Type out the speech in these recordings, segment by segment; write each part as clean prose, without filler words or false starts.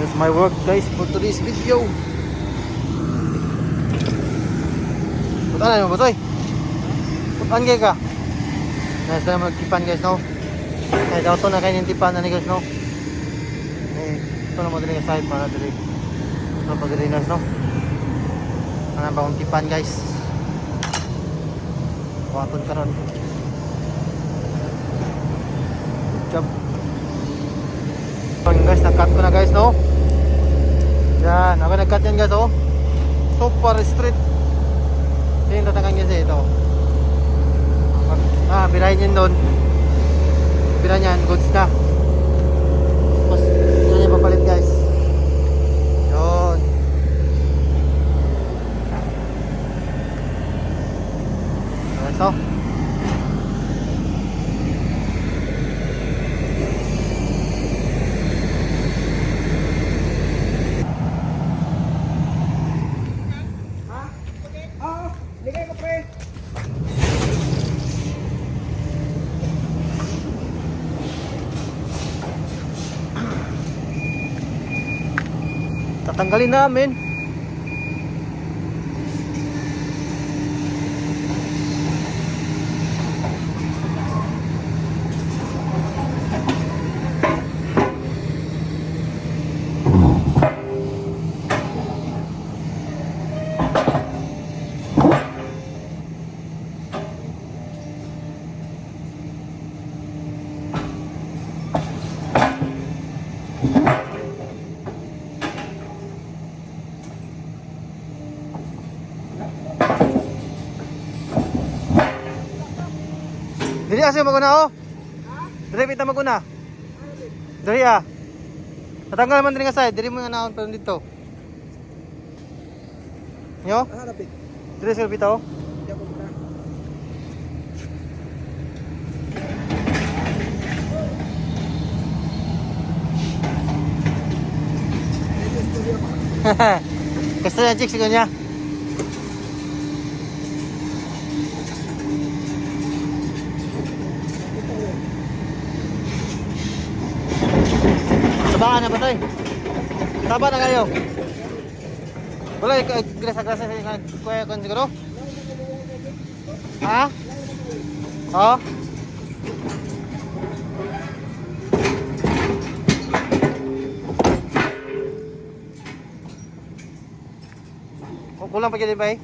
That's my work guys for today's video. Putaan na mo bosoy. Putaan kayo ka. Nasa na magtipan guys no. Ay daw to na kayo yung tipan na ni guys no. Ito na mo din yung side para dali. Ito pag-drainers no. Ano ba kong tipan guys. Wakon karon. Job. Guys, nag-cut ko na guys no. Yan, ako nag-cut yan guys oh. Super straight. Ito yung tatakan guys ito. Birahin yun doon. Birahin yan, goods na. Tapos, yan yung papalit guys. Yun. So, tatanggalin namin. Dili asyo maguna oh. Dili pita maguna. Dili ah. Tatanggal man din nga side, dili mo nga naon pa dito. Yo? Lapit. Dili sa pita oh. Diyan ko muna. Gusto niya chicks ko niya. Sabahan na ba tayo? Saba na kayo. Wala, grasa-grasa sa kuya ko siguro? Ha? Oo? Kulang pa dyan ba eh?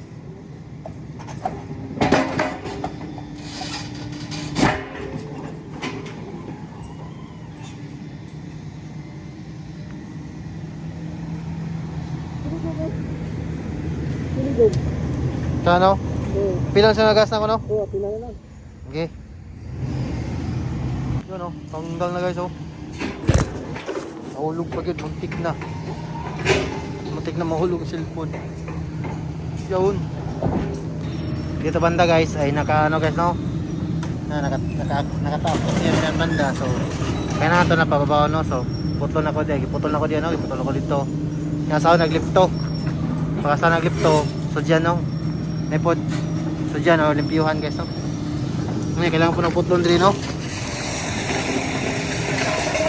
Kano? Pilang sa nagas na ko no? Oo, pila na lang. Okay. Yun o, tanggal na guys o. Mahulog pa yun, muntik na. Muntik na mahulog ang cellphone. Yun. Dito banda guys ay naka ano guys no? Nakatapos yan yan banda. So, kaya na ito na pababaw no. So, putol na ko diyan. Putol na ko diyan no. Putol na ko dito. Nasa ako naglipto. Pagkasa naglipto. So dyan no. May pod. So dyan o, limpiyuhan guys no. Ngayon, kailangan po ng putlon din no.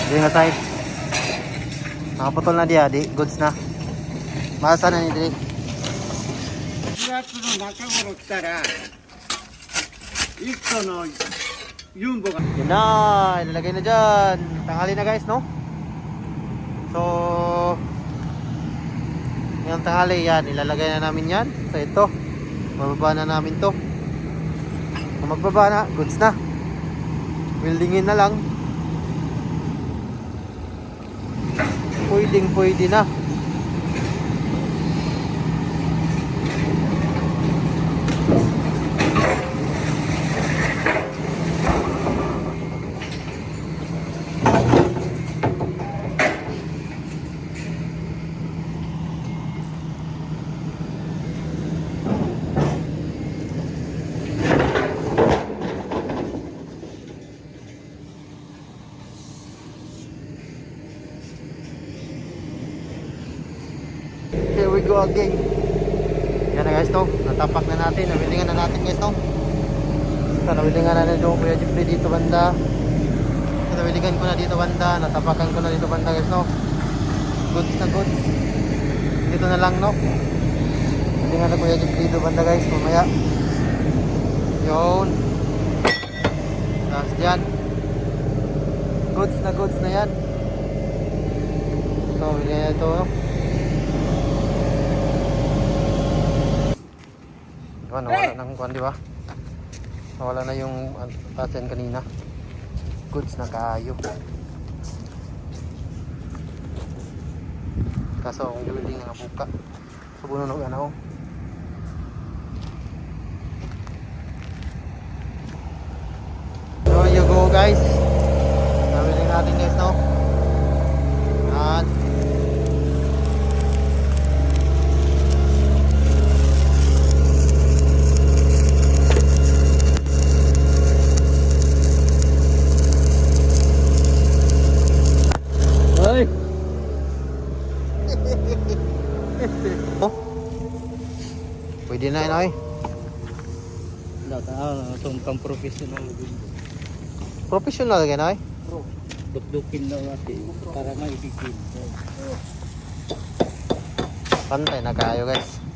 Diyan nga side. Nakaputol na diya, di. Goods na. Masa na ni Dre. 4月の中頃来たら、1個のユンボが。 Yan na, ilalagay na dyan. Tanghali na guys no. So, yung tanghali yan, ilalagay na namin yan. So ito, bababa na namin to. Kung magbaba na, goods na. Buildingin na lang. Pwede na. Here we go again. Yan na guys to. Natapak na natin. Nawilingan na natin guys to. Ito nawilingan na na Kuya Jeffrey dito banda. Ito nawilingan ko na dito banda. Natapakan ko na dito banda guys no. Goods na goods. Dito na lang, no? Hindi nga na Kuya Jeep dito banda guys, mamaya. Yun. Tapos dyan. Goods na yan. So, hindi na ito, no? Diba, nawala ng kuwan, diba? Nawala na yung asin kanina. Goods na kayo. Kaso ang building nga buka. Subuno ng ano. So you go guys. Nabiling natin guys no. At Ay! oh. Pwede na yun ay. Itong pang professional. Professional ka na ay. Dukdukin na natin para maibigin. Pantay na kayo guys.